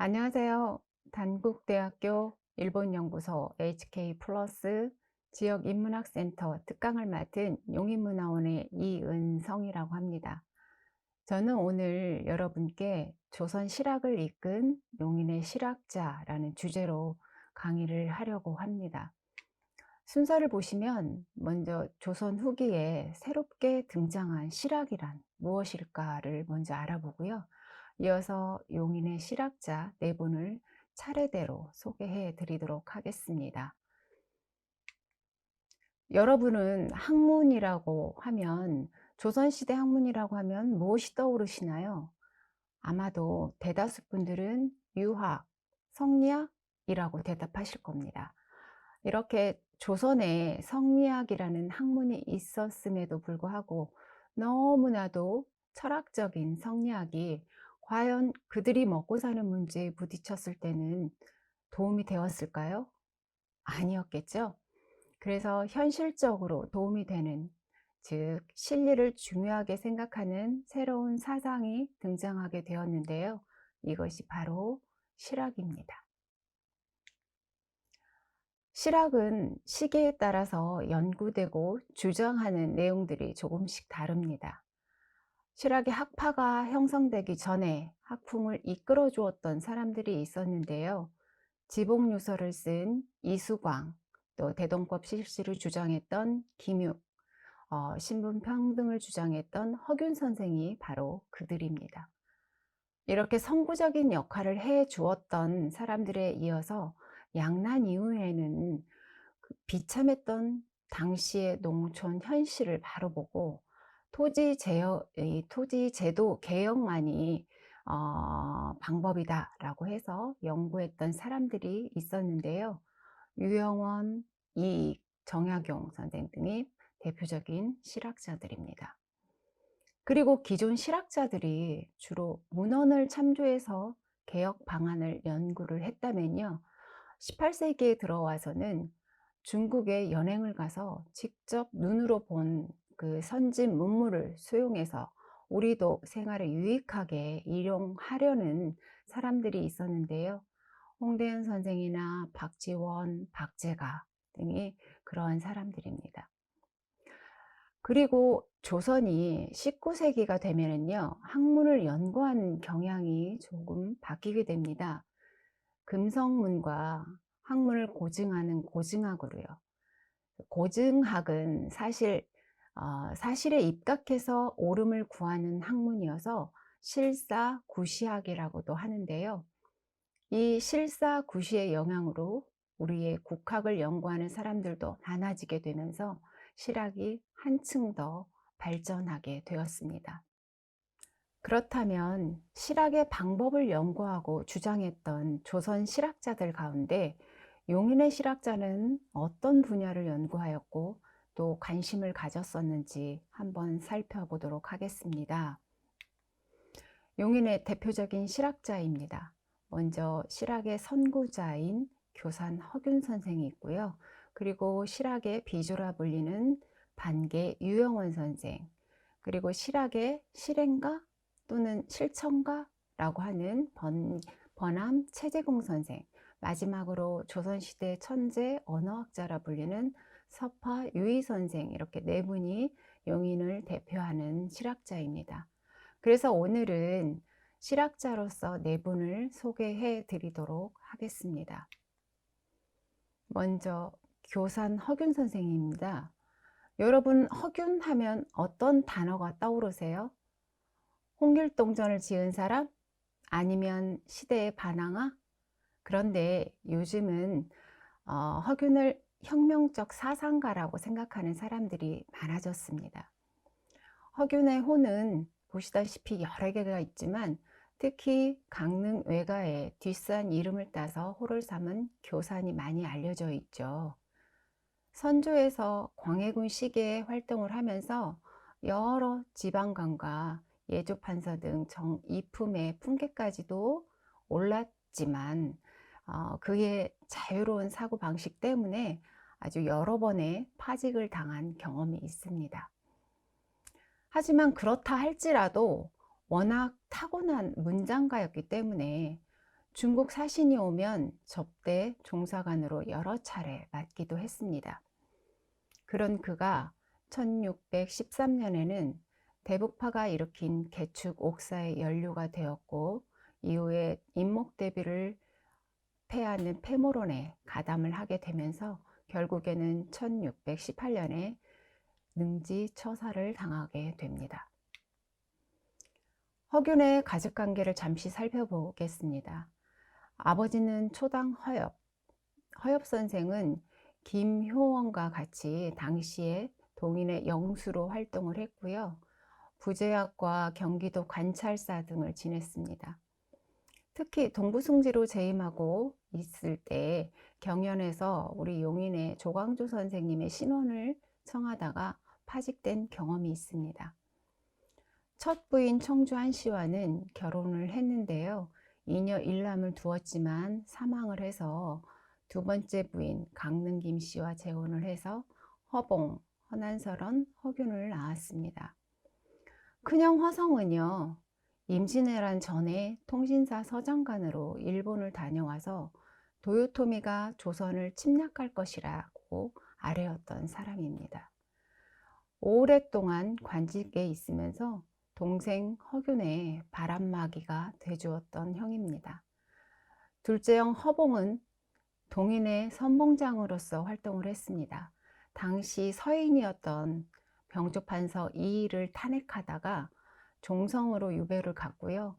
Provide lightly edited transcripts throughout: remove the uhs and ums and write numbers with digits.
안녕하세요. 단국대학교 일본연구소 HK 플러스 지역인문학센터 특강을 맡은 용인문화원의 이은성이라고 합니다. 저는 오늘 여러분께 조선 실학을 이끈 용인의 실학자라는 주제로 강의를 하려고 합니다. 순서를 보시면 먼저 조선 후기에 새롭게 등장한 실학이란 무엇일까를 먼저 알아보고요. 이어서 용인의 실학자 네 분을 차례대로 소개해 드리도록 하겠습니다. 여러분은 학문이라고 하면, 조선시대 학문이라고 하면 무엇이 떠오르시나요? 아마도 대다수 분들은 유학, 성리학이라고 대답하실 겁니다. 이렇게 조선에 성리학이라는 학문이 있었음에도 불구하고 너무나도 철학적인 성리학이 과연 그들이 먹고 사는 문제에 부딪혔을 때는 도움이 되었을까요? 아니었겠죠. 그래서 현실적으로 도움이 되는, 즉 실리를 중요하게 생각하는 새로운 사상이 등장하게 되었는데요. 이것이 바로 실학입니다. 실학은 시기에 따라서 연구되고 주장하는 내용들이 조금씩 다릅니다. 실학의 학파가 형성되기 전에 학풍을 이끌어 주었던 사람들이 있었는데요. 지복유서를 쓴 이수광, 또 대동법 실시를 주장했던 김육, 신분평등을 주장했던 허균 선생이 바로 그들입니다. 이렇게 선구적인 역할을 해 주었던 사람들에 이어서 양난 이후에는 그 비참했던 당시의 농촌 현실을 바로 보고 토지 제도 개혁만이 방법이다라고 해서 연구했던 사람들이 있었는데요. 유영원, 이익, 정약용 선생 등이 대표적인 실학자들입니다. 그리고 기존 실학자들이 주로 문헌을 참조해서 개혁 방안을 연구를 했다면요. 18세기에 들어와서는 중국에 연행을 가서 직접 눈으로 본 그 선진 문물을 수용해서 우리도 생활에 유익하게 일용하려는 사람들이 있었는데요. 홍대현 선생이나 박지원, 박제가 등이 그러한 사람들입니다. 그리고 조선이 19세기가 되면은요, 학문을 연구하는 경향이 조금 바뀌게 됩니다. 금성문과 학문을 고증하는 고증학으로요. 고증학은 사실에 입각해서 옳음을 구하는 학문이어서 실사구시학이라고도 하는데요. 이 실사구시의 영향으로 우리의 국학을 연구하는 사람들도 많아지게 되면서 실학이 한층 더 발전하게 되었습니다. 그렇다면 실학의 방법을 연구하고 주장했던 조선 실학자들 가운데 용인의 실학자는 어떤 분야를 연구하였고 또 관심을 가졌었는지 한번 살펴보도록 하겠습니다. 용인의 대표적인 실학자입니다. 먼저 실학의 선구자인 교산 허균 선생이 있고요. 그리고 실학의 비조라 불리는 반계 유영원 선생, 그리고 실학의 실행가 또는 실천가라고 하는 번암 최재공 선생, 마지막으로 조선시대 천재 언어학자라 불리는 서파 유희 선생, 이렇게 네 분이 용인을 대표하는 실학자입니다. 그래서 오늘은 실학자로서 네 분을 소개해 드리도록 하겠습니다. 먼저 교산 허균 선생입니다. 여러분, 허균 하면 어떤 단어가 떠오르세요? 홍길동전을 지은 사람? 아니면 시대의 반항아? 그런데 요즘은 허균을 혁명적 사상가라고 생각하는 사람들이 많아졌습니다. 허균의 호는 보시다시피 여러 개가 있지만 특히 강릉 외가에 뒷산 이름을 따서 호를 삼은 교산이 많이 알려져 있죠. 선조에서 광해군 시기에 활동을 하면서 여러 지방관과 예조판서 등 이품의 품계까지도 올랐지만 그의 자유로운 사고방식 때문에 아주 여러 번의 파직을 당한 경험이 있습니다. 하지만 그렇다 할지라도 워낙 타고난 문장가였기 때문에 중국 사신이 오면 접대 종사관으로 여러 차례 맡기도 했습니다. 그런 그가 1613년에는 대북파가 일으킨 개축 옥사의 연루가 되었고, 이후에 임목대비를 패하는 패모론에 가담을 하게 되면서 결국에는 1618년에 능지처사를 당하게 됩니다. 허균의 가족관계를 잠시 살펴보겠습니다. 아버지는 초당 허엽 선생은 김효원과 같이 당시에 동인의 영수로 활동을 했고요. 부제학과 경기도 관찰사 등을 지냈습니다. 특히 동부승지로 재임하고 있을 때 경연에서 우리 용인의 조광조 선생님의 신원을 청하다가 파직된 경험이 있습니다. 첫 부인 청주한 씨와는 결혼을 했는데요. 이녀 일남을 두었지만 사망을 해서 두 번째 부인 강릉 김 씨와 재혼을 해서 허봉, 허난설원, 허균을 낳았습니다. 큰형 허성은요, 임진왜란 전에 통신사 서장관으로 일본을 다녀와서 도요토미가 조선을 침략할 것이라고 아뢰었던 사람입니다. 오랫동안 관직에 있으면서 동생 허균의 바람막이가 돼주었던 형입니다. 둘째 형 허봉은 동인의 선봉장으로서 활동을 했습니다. 당시 서인이었던 병조판서 이의를 탄핵하다가 종성으로 유배를 갔고요.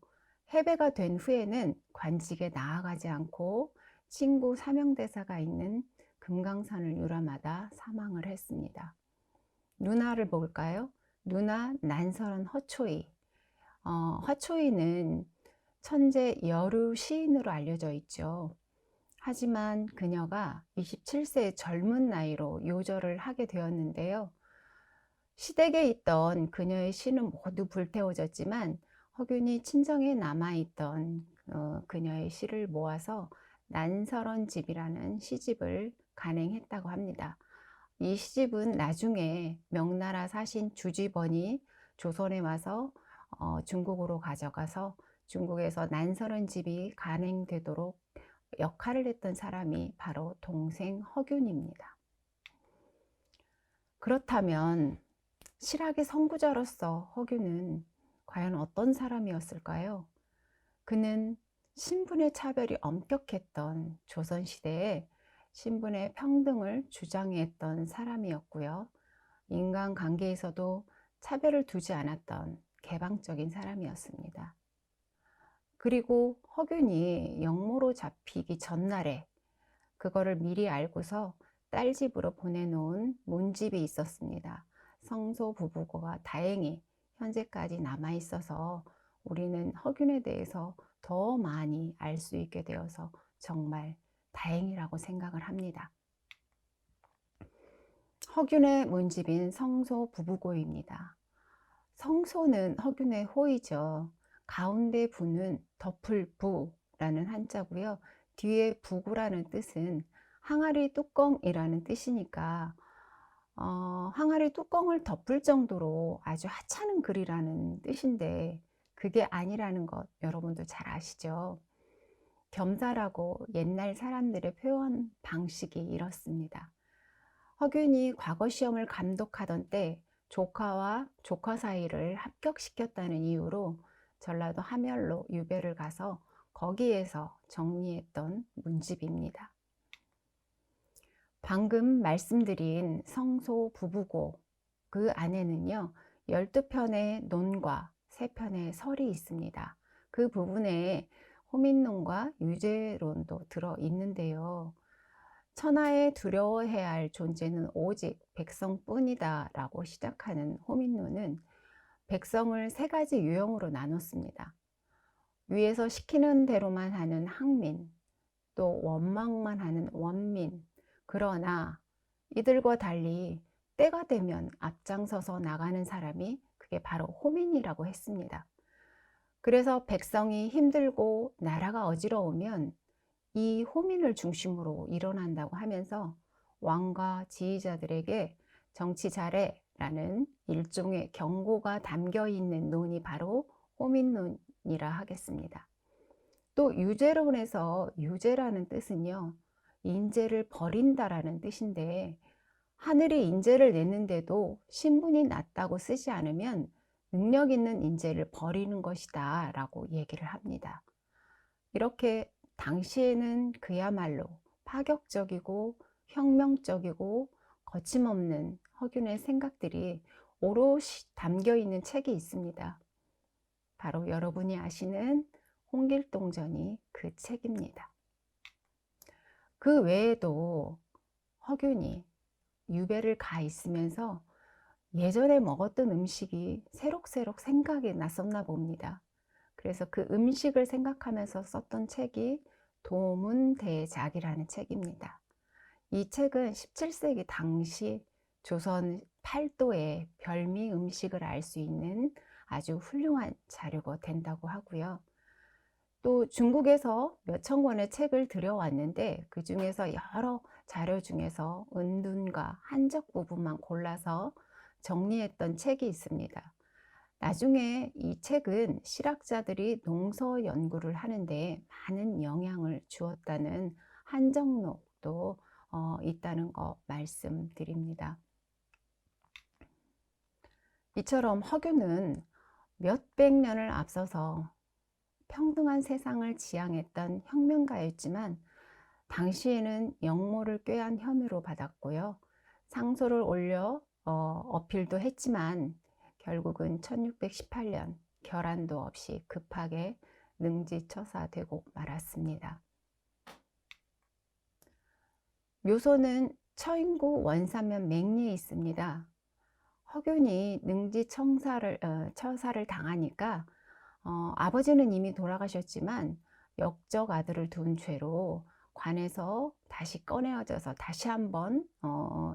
해배가 된 후에는 관직에 나아가지 않고 친구 사명대사가 있는 금강산을 유람하다 사망을 했습니다. 누나를 볼까요? 누나 난설원 허초이. 허초이는 천재 여류 시인으로 알려져 있죠. 하지만 그녀가 27세의 젊은 나이로 요절을 하게 되었는데요. 시댁에 있던 그녀의 시는 모두 불태워졌지만 허균이 친정에 남아있던 그녀의 시를 모아서 난설원 집이라는 시집을 간행했다고 합니다. 이 시집은 나중에 명나라 사신 주지번이 조선에 와서 중국으로 가져가서 중국에서 난설원 집이 간행되도록 역할을 했던 사람이 바로 동생 허균입니다. 그렇다면 실학의 선구자로서 허균은 과연 어떤 사람이었을까요? 그는 신분의 차별이 엄격했던 조선시대에 신분의 평등을 주장했던 사람이었고요. 인간관계에서도 차별을 두지 않았던 개방적인 사람이었습니다. 그리고 허균이 영모로 잡히기 전날에 그거를 미리 알고서 딸 집으로 보내놓은 문집이 있었습니다. 성소 부부고가 다행히 현재까지 남아있어서 우리는 허균에 대해서 더 많이 알 수 있게 되어서 정말 다행이라고 생각을 합니다. 허균의 문집인 성소 부부고입니다. 성소는 허균의 호이죠. 가운데 부는 덮을 부라는 한자고요. 뒤에 부구라는 뜻은 항아리 뚜껑이라는 뜻이니까 항아리 뚜껑을 덮을 정도로 아주 하찮은 글이라는 뜻인데 그게 아니라는 것 여러분도 잘 아시죠? 겸사라고 옛날 사람들의 표현 방식이 이렇습니다. 허균이 과거 시험을 감독하던 때 조카와 조카 사이를 합격시켰다는 이유로 전라도 함열로 유배를 가서 거기에서 정리했던 문집입니다. 방금 말씀드린 성소 부부고 그 안에는요 12편의 논과 3편의 설이 있습니다. 그 부분에 호민론과 유죄론도 들어있는데요. 천하에 두려워해야 할 존재는 오직 백성뿐이다 라고 시작하는 호민론은 백성을 3가지 유형으로 나눴습니다. 위에서 시키는 대로만 하는 항민, 또 원망만 하는 원민, 그러나 이들과 달리 때가 되면 앞장서서 나가는 사람이 그게 바로 호민이라고 했습니다. 그래서 백성이 힘들고 나라가 어지러우면 이 호민을 중심으로 일어난다고 하면서 왕과 지휘자들에게 정치 잘해 라는 일종의 경고가 담겨 있는 논이 바로 호민론이라 하겠습니다. 또 유제론에서 유제라는 뜻은요, 인재를 버린다라는 뜻인데, 하늘이 인재를 냈는데도 신분이 낮다고 쓰지 않으면 능력 있는 인재를 버리는 것이다 라고 얘기를 합니다. 이렇게 당시에는 그야말로 파격적이고 혁명적이고 거침없는 허균의 생각들이 오롯이 담겨 있는 책이 있습니다. 바로 여러분이 아시는 홍길동전이 그 책입니다. 그 외에도 허균이 유배를 가 있으면서 예전에 먹었던 음식이 새록새록 생각이 났었나 봅니다. 그래서 그 음식을 생각하면서 썼던 책이 도문대작이라는 책입니다. 이 책은 17세기 당시 조선 팔도의 별미 음식을 알 수 있는 아주 훌륭한 자료가 된다고 하고요. 또 중국에서 몇천 권의 책을 들여왔는데 그 중에서 여러 자료 중에서 은둔과 한적 부분만 골라서 정리했던 책이 있습니다. 나중에 이 책은 실학자들이 농서 연구를 하는데 많은 영향을 주었다는 한정록도 있다는 거 말씀드립니다. 이처럼 허균은 몇백 년을 앞서서 평등한 세상을 지향했던 혁명가였지만 당시에는 역모를 꾀한 혐의로 받았고요. 상소를 올려 어필도 했지만 결국은 1618년 결함도 없이 급하게 능지처사되고 말았습니다. 묘소는 처인구 원사면 맹리에 있습니다. 허균이 처사를 당하니까 아버지는 이미 돌아가셨지만 역적 아들을 둔 죄로 관에서 다시 꺼내어져서 다시 한번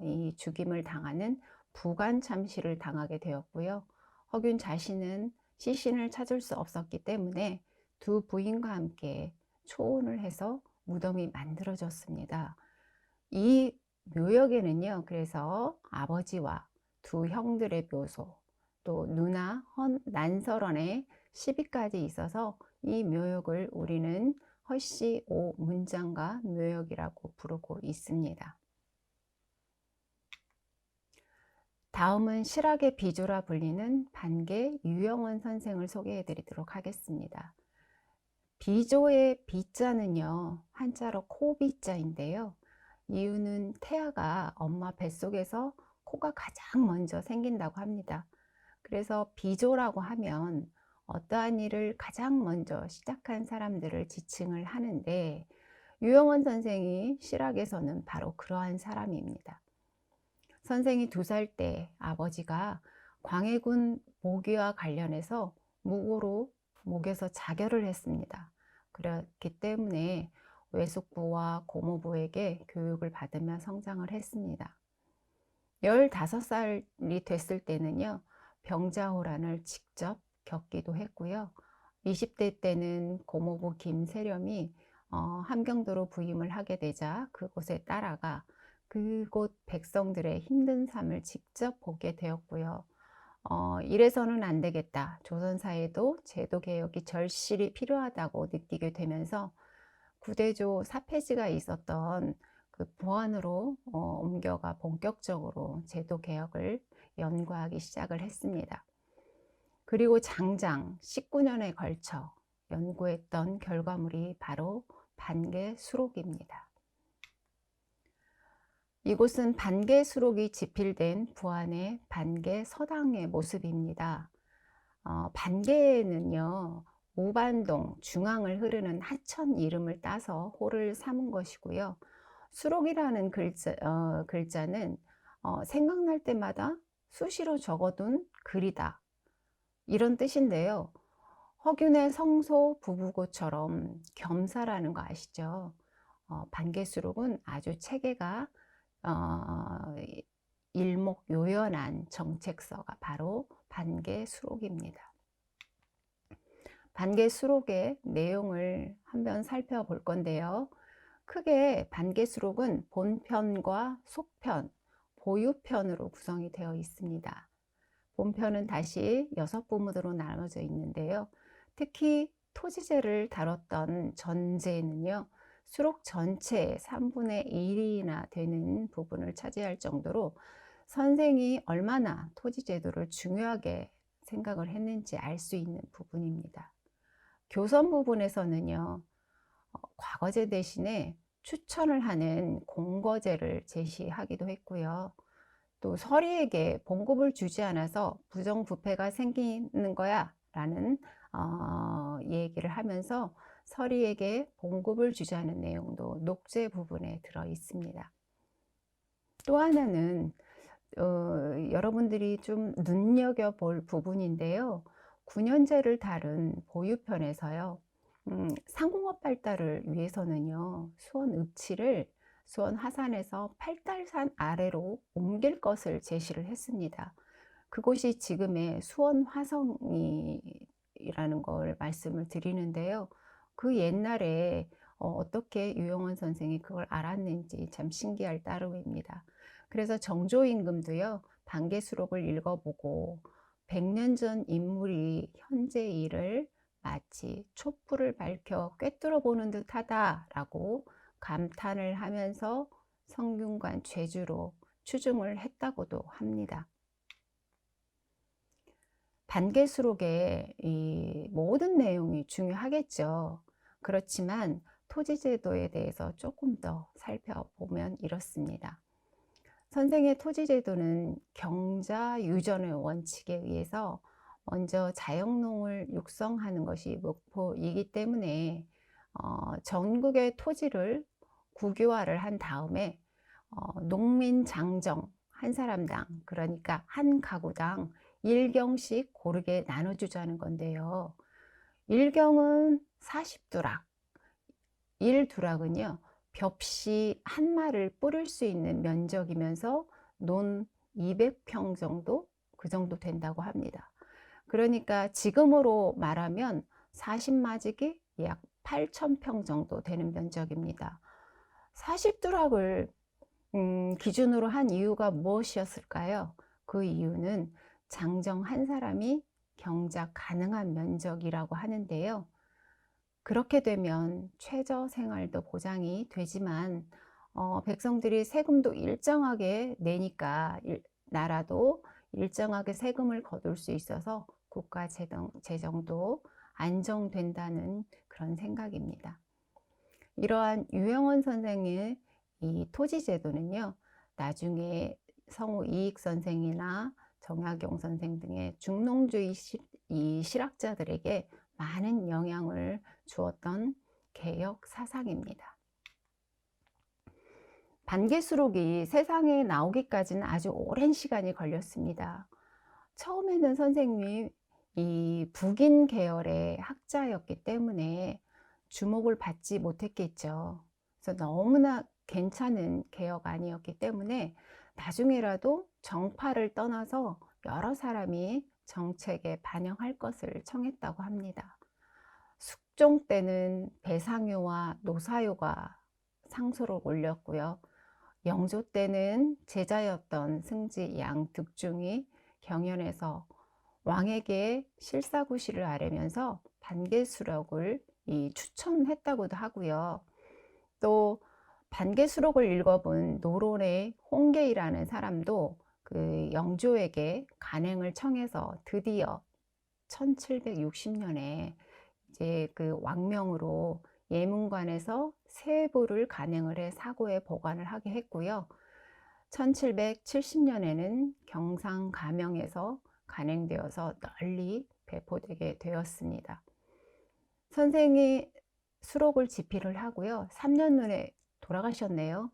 이 죽임을 당하는 부관참시를 당하게 되었고요. 허균 자신은 시신을 찾을 수 없었기 때문에 두 부인과 함께 초혼을 해서 무덤이 만들어졌습니다. 이 묘역에는요, 그래서 아버지와 두 형들의 묘소, 또 누나 난설원의 시비까지 있어서 이 묘역을 우리는 허씨 오 문장가 묘역이라고 부르고 있습니다. 다음은 실학의 비조라 불리는 반계 유영원 선생을 소개해 드리도록 하겠습니다. 비조의 비자는요, 한자로 코비자인데요. 이유는 태아가 엄마 뱃속에서 코가 가장 먼저 생긴다고 합니다. 그래서 비조라고 하면 어떠한 일을 가장 먼저 시작한 사람들을 지칭을 하는데, 유영원 선생이 실학에서는 바로 그러한 사람입니다. 선생이 2살 때 아버지가 광해군 모기와 관련해서 무고로 목에서 자결을 했습니다. 그렇기 때문에 외숙부와 고모부에게 교육을 받으며 성장을 했습니다. 15살이 됐을 때는요, 병자호란을 직접 겪기도 했고요. 20대 때는 고모부 김세렴이 함경도로 부임을 하게 되자 그곳에 따라가 그곳 백성들의 힘든 삶을 직접 보게 되었고요. 이래서는 안 되겠다. 조선사회도 제도개혁이 절실히 필요하다고 느끼게 되면서 구대조 사폐지가 있었던 그 부안으로 옮겨가 본격적으로 제도개혁을 연구하기 시작을 했습니다. 그리고 장장 19년에 걸쳐 연구했던 결과물이 바로 반계수록입니다. 이곳은 반계수록이 집필된 부안의 반계서당의 모습입니다. 반계에는요, 우반동 중앙을 흐르는 하천 이름을 따서 호를 삼은 것이고요. 수록이라는 글자는 생각날 때마다 수시로 적어둔 글이다, 이런 뜻인데요. 허균의 성소 부부고처럼 겸사라는 거 아시죠? 반계수록은 아주 체계가 일목요연한 정책서가 바로 반계수록입니다. 반계수록의 내용을 한번 살펴볼 건데요. 크게 반계수록은 본편과 속편, 보유편으로 구성이 되어 있습니다. 본편은 다시 6부문으로 나눠져 있는데요. 특히 토지제를 다뤘던 전제는요, 수록 전체의 3분의 1이나 되는 부분을 차지할 정도로 선생이 얼마나 토지제도를 중요하게 생각을 했는지 알 수 있는 부분입니다. 교선 부분에서는요, 과거제 대신에 추천을 하는 공거제를 제시하기도 했고요. 또 서리에게 봉급을 주지 않아서 부정부패가 생기는 거야 라는 얘기를 하면서 서리에게 봉급을 주지 않은 내용도 녹제 부분에 들어 있습니다. 또 하나는 여러분들이 좀 눈여겨볼 부분인데요. 9년제를 다룬 보유편에서요. 상공업 발달을 위해서는요. 수원 읍지를 수원 화산에서 8달산 아래로 옮길 것을 제시를 했습니다. 그곳이 지금의 수원 화성이라는 걸 말씀을 드리는데요. 그 옛날에 어떻게 유영원 선생이 그걸 알았는지 참 신기할 따름입니다. 그래서 정조임금도요, 반개수록을 읽어보고 100년 전 인물이 현재 일을 마치 촛불을 밝혀 꿰뚫어 보는 듯 하다라고 감탄을 하면서 성균관 죄주로 추증을 했다고도 합니다. 반개수록의 이 모든 내용이 중요하겠죠. 그렇지만 토지제도에 대해서 조금 더 살펴보면 이렇습니다. 선생의 토지제도는 경자유전의 원칙에 의해서 먼저 자영농을 육성하는 것이 목표이기 때문에 전국의 토지를 국유화를 한 다음에 농민 장정 한 사람당, 그러니까 한 가구당 1경씩 고르게 나눠주자는 건데요. 1경은 40두락, 1두락은요 벽시 한 마를 뿌릴 수 있는 면적이면서 논 200평 정도, 그 정도 된다고 합니다. 그러니까 지금으로 말하면 40마지기 약 8,000평 정도 되는 면적입니다. 40두락을 기준으로 한 이유가 무엇이었을까요? 그 이유는 장정 한 사람이 경작 가능한 면적이라고 하는데요. 그렇게 되면 최저 생활도 보장이 되지만 백성들이 세금도 일정하게 내니까 나라도 일정하게 세금을 거둘 수 있어서 국가 재정도 안정된다는 그런 생각입니다. 이러한 유영원 선생의 이 토지제도는요, 나중에 성우 이익 선생이나 정약용 선생 등의 중농주의 실학자들에게 많은 영향을 주었던 개혁 사상입니다. 반개수록이 세상에 나오기까지는 아주 오랜 시간이 걸렸습니다. 처음에는 선생님이 이 북인 계열의 학자였기 때문에 주목을 받지 못했겠죠. 그래서 너무나 괜찮은 개혁 아니었기 때문에 나중에라도 정파를 떠나서 여러 사람이 정책에 반영할 것을 청했다고 합니다. 숙종 때는 배상효와 노사효가 상소를 올렸고요. 영조 때는 제자였던 승지 양득중이 경연에서 왕에게 실사구시를 아뢰면서 반개수록을 추천했다고도 하고요. 또 반개수록을 읽어본 노론의 홍계이라는 사람도 그 영조에게 간행을 청해서 드디어 1760년에 이제 그 왕명으로 예문관에서 세부를 간행을 해 사고에 보관을 하게 했고요. 1770년에는 경상 가명에서 간행되어서 널리 배포되게 되었습니다. 선생이 수록을 집필을 하고요. 3년 후에 돌아가셨네요.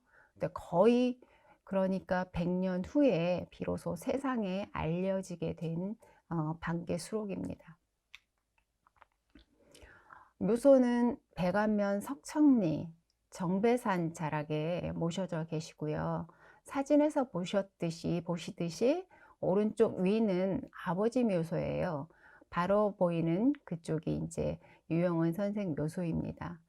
거의 그러니까 100년 후에 비로소 세상에 알려지게 된 반개수록입니다. 묘소는 백안면 석청리 정배산 자락에 모셔져 계시고요. 사진에서 보시듯이 오른쪽 위는 아버지 묘소예요. 바로 보이는 그쪽이 이제 유영원 선생 묘소입니다.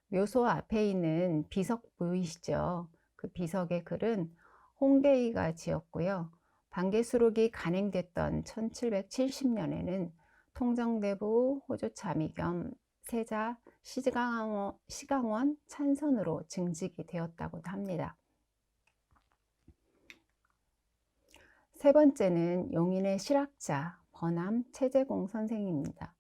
묘소 앞에 있는 비석 보이시죠? 그 비석의 글은 홍계이가 지었고요. 반개수록이 간행됐던 1770년에는 통정대부 호조참의 겸 세자 시강원 찬선으로 증직이 되었다고도 합니다. 세 번째는 용인의 실학자 번암 최재공 선생입니다.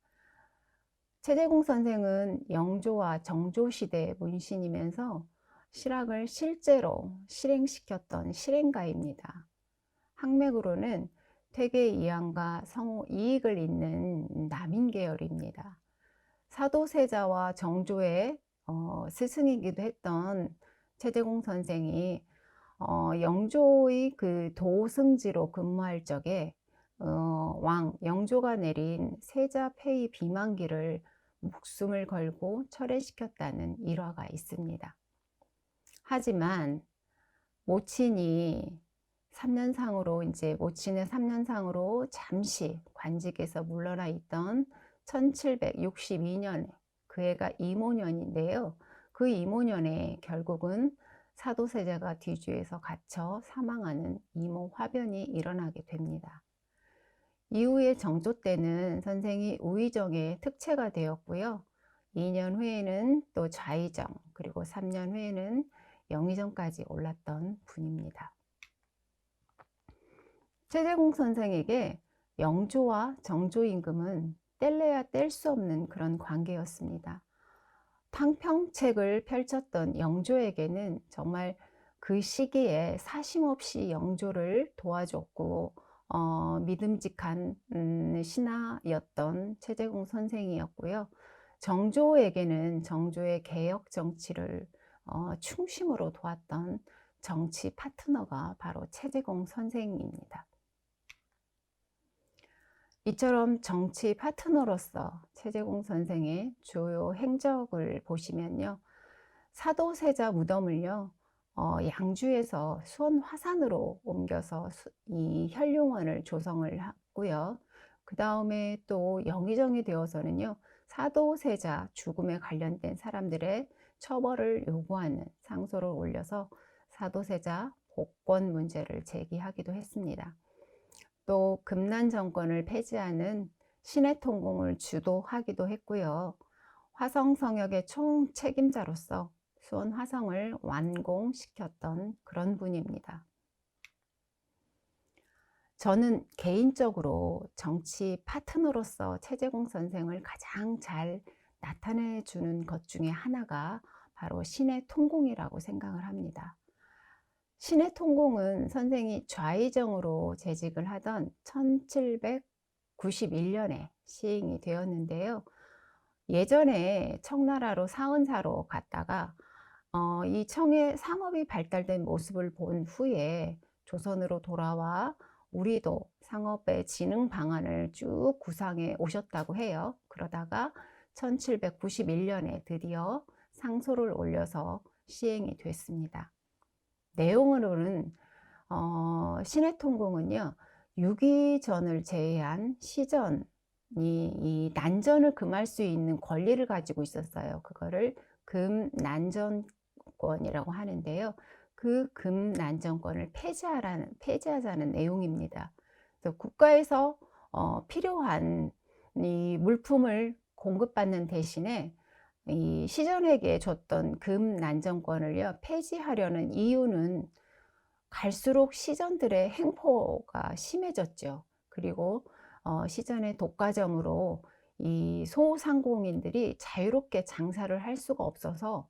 최재공 선생은 영조와 정조 시대의 문신이면서 실학을 실제로 실행시켰던 실행가입니다. 학맥으로는 퇴계 이황과 성호 이익을 잇는 남인 계열입니다. 사도세자와 정조의 스승이기도 했던 최재공 선생이 영조의 그 도승지로 근무할 적에 왕 영조가 내린 세자 폐위 비만기를 목숨을 걸고 철회시켰다는 일화가 있습니다. 하지만 모친의 3년상으로 잠시 관직에서 물러나 있던 1762년에 그 해가 이모년인데요. 그 이모년에 결국은 사도세자가 뒤주에서 갇혀 사망하는 이모화변이 일어나게 됩니다. 이후에 정조 때는 선생이 우의정의 특채가 되었고요. 2년 후에는 또 좌의정, 그리고 3년 후에는 영의정까지 올랐던 분입니다. 최재공 선생에게 영조와 정조 임금은 뗄래야 뗄 수 없는 그런 관계였습니다. 탕평책을 펼쳤던 영조에게는 정말 그 시기에 사심없이 영조를 도와줬고 믿음직한 신하였던 최재공 선생이었고요. 정조에게는 정조의 개혁 정치를 충심으로 도왔던 정치 파트너가 바로 최재공 선생입니다. 이처럼 정치 파트너로서 최재공 선생의 주요 행적을 보시면요. 사도세자 무덤을요. 양주에서 수원 화산으로 옮겨서 이 혈룡원을 조성을 하고요. 그 다음에 또 영의정이 되어서는요. 사도세자 죽음에 관련된 사람들의 처벌을 요구하는 상소를 올려서 사도세자 복권 문제를 제기하기도 했습니다. 또 금난 정권을 폐지하는 신해통공을 주도하기도 했고요. 화성성역의 총책임자로서 수원 화성을 완공시켰던 그런 분입니다. 저는 개인적으로 정치 파트너로서 최재공 선생을 가장 잘 나타내 주는 것 중에 하나가 바로 신해통공이라고 생각을 합니다. 신해통공은 선생이 좌의정으로 재직을 하던 1791년에 시행이 되었는데요. 예전에 청나라로 사은사로 갔다가 이 청의 상업이 발달된 모습을 본 후에 조선으로 돌아와 우리도 상업의 진흥 방안을 쭉 구상해 오셨다고 해요. 그러다가 1791년에 드디어 상소를 올려서 시행이 됐습니다. 내용으로는 신해통공은요, 유기전을 제외한 시전이 이 난전을 금할 수 있는 권리를 가지고 있었어요. 그거를 금난전권이라고 하는데요. 그 금난전권을 폐지하자는 내용입니다. 그래서 국가에서 필요한 이 물품을 공급받는 대신에 이 시전에게 줬던 금난전권을요 폐지하려는 이유는 갈수록 시전들의 행포가 심해졌죠. 그리고 시전의 독과점으로 이 소상공인들이 자유롭게 장사를 할 수가 없어서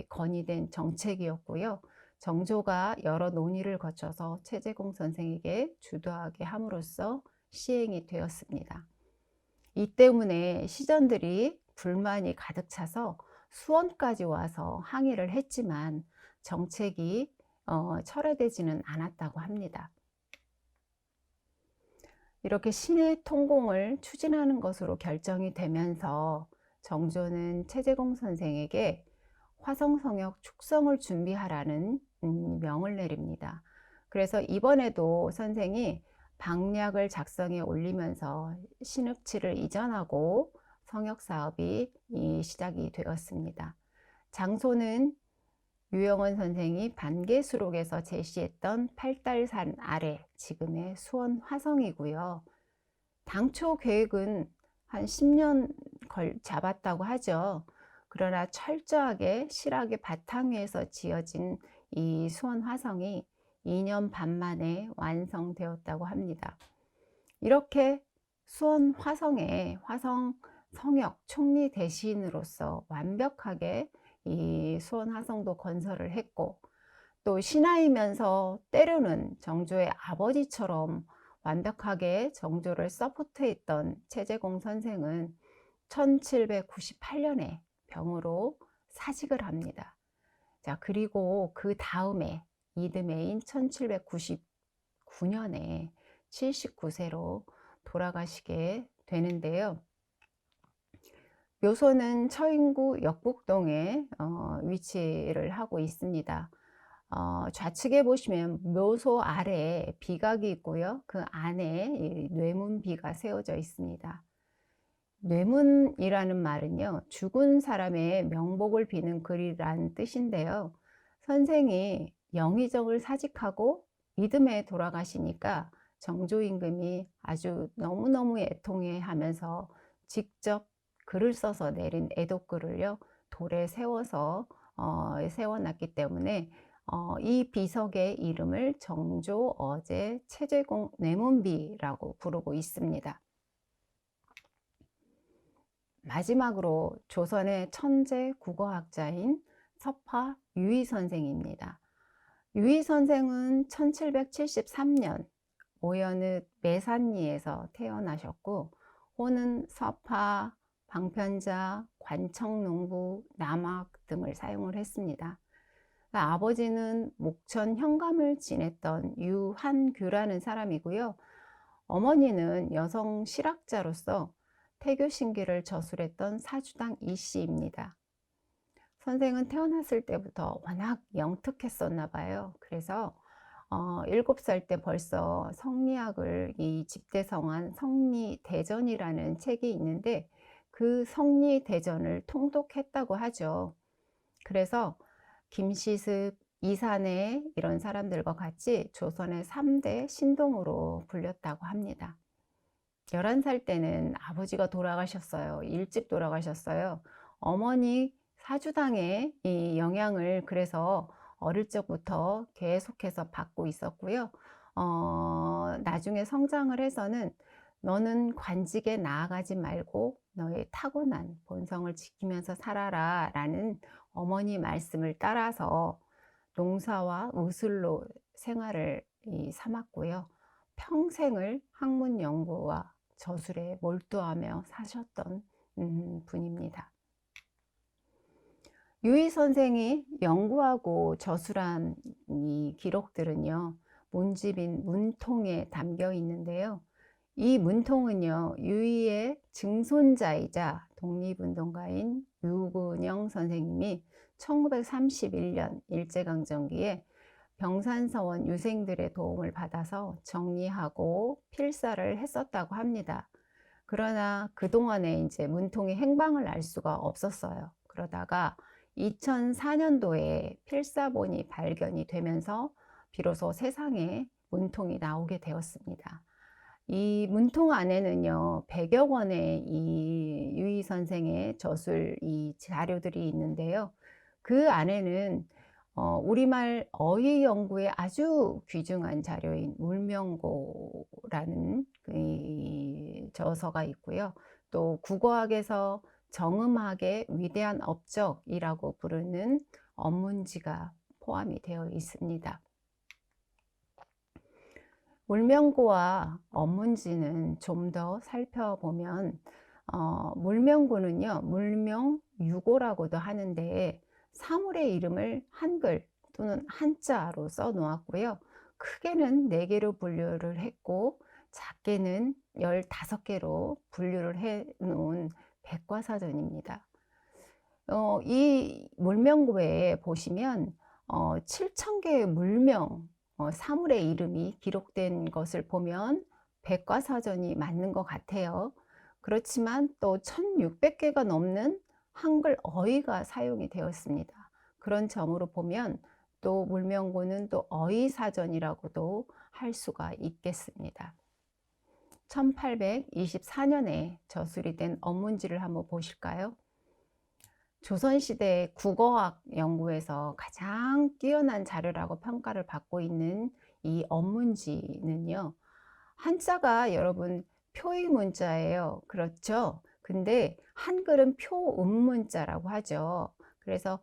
건의된 정책이었고요. 정조가 여러 논의를 거쳐서 최재공 선생에게 주도하게 함으로써 시행이 되었습니다. 이 때문에 시전들이 불만이 가득 차서 수원까지 와서 항의를 했지만 정책이 철회되지는 않았다고 합니다. 이렇게 신해통공을 추진하는 것으로 결정이 되면서 정조는 최재공 선생에게 화성성역 축성을 준비하라는 명을 내립니다. 그래서 이번에도 선생이 방략을 작성해 올리면서 신읍치를 이전하고 성역 사업이 시작이 되었습니다. 장소는 유영원 선생이 반계수록에서 제시했던 팔달산 아래 지금의 수원 화성이고요. 당초 계획은 한 10년 잡았다고 하죠. 그러나 철저하게 실학의 바탕 위에서 지어진 이 수원 화성이 2년 반 만에 완성되었다고 합니다. 이렇게 수원 화성에 화성 성역 총리 대신으로서 완벽하게 이 수원 화성도 건설을 했고, 또 신하이면서 때로는 정조의 아버지처럼 완벽하게 정조를 서포트했던 최재공 선생은 1798년에 병으로 사직을 합니다. 자, 그리고 그 다음에 이듬해인 1799년에 79세로 돌아가시게 되는데요. 묘소는 처인구 역북동에 위치를 하고 있습니다. 좌측에 보시면 묘소 아래에 비각이 있고요. 그 안에 뇌문비가 세워져 있습니다. 뇌문이라는 말은요, 죽은 사람의 명복을 비는 글이란 뜻인데요. 선생이 영의정을 사직하고 이듬해 돌아가시니까 정조 임금이 아주 너무너무 애통해 하면서 직접 글을 써서 내린 애독글을요, 돌에 세워서 세워놨기 때문에 이 비석의 이름을 정조 어제 최재공 뇌문비라고 부르고 있습니다. 마지막으로 조선의 천재 국어학자인 서파 유희 선생입니다. 유희 선생은 1773년 오연읍 매산리에서 태어나셨고, 호는 서파, 방편자, 관청농부, 남학 등을 사용을 했습니다. 아버지는 목천 현감을 지냈던 유한규라는 사람이고요. 어머니는 여성 실학자로서 태교신기를 저술했던 사주당 이씨입니다. 선생은 태어났을 때부터 워낙 영특했었나 봐요. 그래서 7살 때 벌써 성리학을 이 집대성한 성리대전이라는 책이 있는데 그 성리대전을 통독했다고 하죠. 그래서 김시습, 이산해 이런 사람들과 같이 조선의 3대 신동으로 불렸다고 합니다. 11살 때는 아버지가 돌아가셨어요. 일찍 돌아가셨어요. 어머니 사주당의 이 영향을 그래서 어릴 적부터 계속해서 받고 있었고요. 나중에 성장을 해서는 너는 관직에 나아가지 말고 너의 타고난 본성을 지키면서 살아라 라는 어머니 말씀을 따라서 농사와 의술로 생활을 삼았고요. 평생을 학문 연구와 저술에 몰두하며 사셨던 분입니다. 유희 선생이 연구하고 저술한 이 기록들은요, 문집인 문통에 담겨 있는데요. 이 문통은요, 유희의 증손자이자 독립운동가인 유근영 선생님이 1931년 일제강점기에 병산서원 유생들의 도움을 받아서 정리하고 필사를 했었다고 합니다. 그러나 그동안에 이제 문통의 행방을 알 수가 없었어요. 그러다가 2004년도에 필사본이 발견이 되면서 비로소 세상에 문통이 나오게 되었습니다. 이 문통 안에는요, 100여 권의 이 유희 선생의 저술 이 자료들이 있는데요. 그 안에는 우리말 어휘 연구에 아주 귀중한 자료인 물명고라는 이 저서가 있고요. 또 국어학에서 정음학의 위대한 업적이라고 부르는 언문지가 포함이 되어 있습니다. 물명고와 언문지는 좀 더 살펴보면 물명고는요, 물명유고라고도 하는데 사물의 이름을 한글 또는 한자로 써 놓았고요. 크게는 4개로 분류를 했고 작게는 15개로 분류를 해 놓은 백과사전입니다. 이 물명고에 보시면 7,000개의 물명, 사물의 이름이 기록된 것을 보면 백과사전이 맞는 것 같아요. 그렇지만 또 1600개가 넘는 한글 어휘가 사용이 되었습니다. 그런 점으로 보면 또 물명고는 또 어휘사전이라고도 할 수가 있겠습니다. 1824년에 저술이 된 언문지를 한번 보실까요? 조선시대 국어학 연구에서 가장 뛰어난 자료라고 평가를 받고 있는 이 언문지는요, 한자가 여러분 표의 문자예요. 그렇죠? 근데 한글은 표음문자라고 하죠. 그래서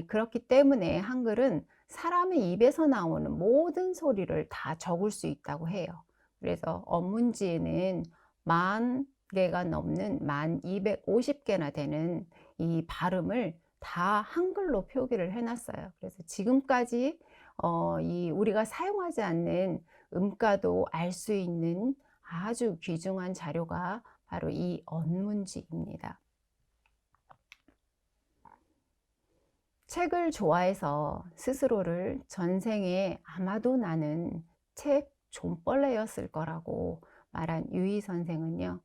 그렇기 때문에 한글은 사람의 입에서 나오는 모든 소리를 다 적을 수 있다고 해요. 그래서 언문지에는 10,000개가 넘는 1250개나 되는 이 발음을 다 한글로 표기를 해놨어요. 그래서 지금까지 우리가 사용하지 않는 음가도 알 수 있는 아주 귀중한 자료가 바로 이 언문지입니다. 책을 좋아해서 스스로를 전생에 아마도 나는 책 존벌레였을 거라고 말한 유희 선생은요,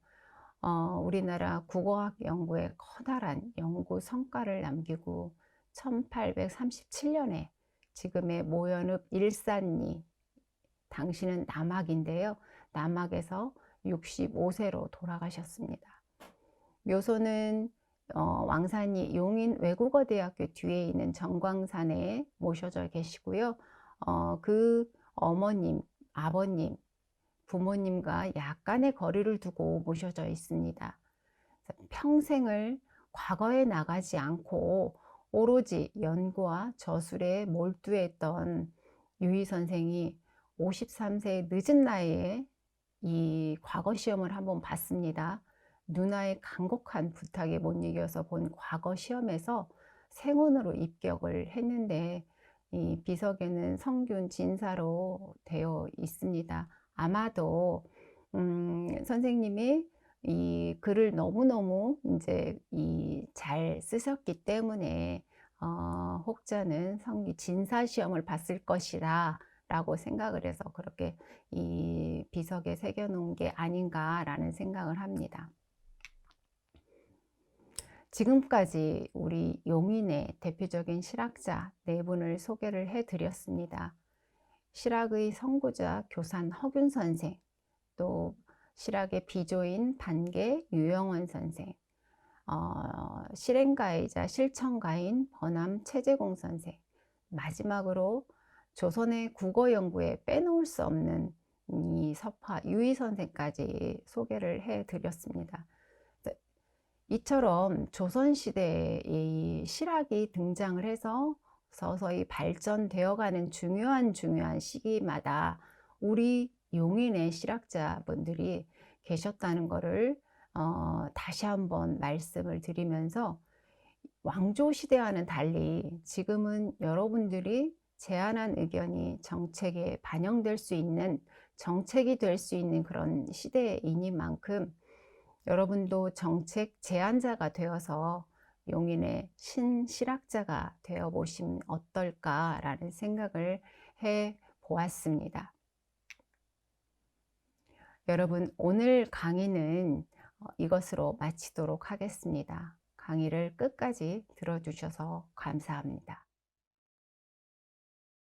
우리나라 국어학 연구에 커다란 연구 성과를 남기고 1837년에 지금의 모연읍 일산리, 당시는 남학인데요, 남학에서 65세로 돌아가셨습니다. 묘소는 왕산이 용인 외국어대학교 뒤에 있는 정광산에 모셔져 계시고요. 그 어머님, 아버님, 부모님과 약간의 거리를 두고 모셔져 있습니다. 평생을 과거에 나가지 않고 오로지 연구와 저술에 몰두했던 유희 선생이 53세 늦은 나이에 이 과거 시험을 한번 봤습니다. 누나의 간곡한 부탁에 못 이겨서 본 과거 시험에서 생원으로 입격을 했는데 이 비석에는 성균 진사로 되어 있습니다. 아마도 선생님이 이 글을 너무너무 이제 잘 쓰셨기 때문에 혹자는 성기 진사 시험을 봤을 것이다 라고 생각을 해서 그렇게 이 비석에 새겨 놓은 게 아닌가라는 생각을 합니다. 지금까지 우리 용인의 대표적인 실학자 4분을 소개를 해 드렸습니다. 실학의 선구자 교산 허균 선생, 또 실학의 비조인 반계 유영원 선생, 실행가이자 실천가인 번암 최재공 선생, 마지막으로 조선의 국어 연구에 빼놓을 수 없는 이 서파 유희 선생까지 소개를 해 드렸습니다. 이처럼 조선시대에 이 실학이 등장을 해서 서서히 발전되어 가는 중요한 시기마다 우리 용인의 실학자분들이 계셨다는 것을 다시 한번 말씀을 드리면서 왕조시대와는 달리 지금은 여러분들이 제안한 의견이 정책에 반영될 수 있는, 정책이 될 수 있는 그런 시대이니만큼 여러분도 정책 제안자가 되어서 용인의 신실학자가 되어 보시면 어떨까라는 생각을 해 보았습니다. 여러분, 오늘 강의는 이것으로 마치도록 하겠습니다. 강의를 끝까지 들어주셔서 감사합니다.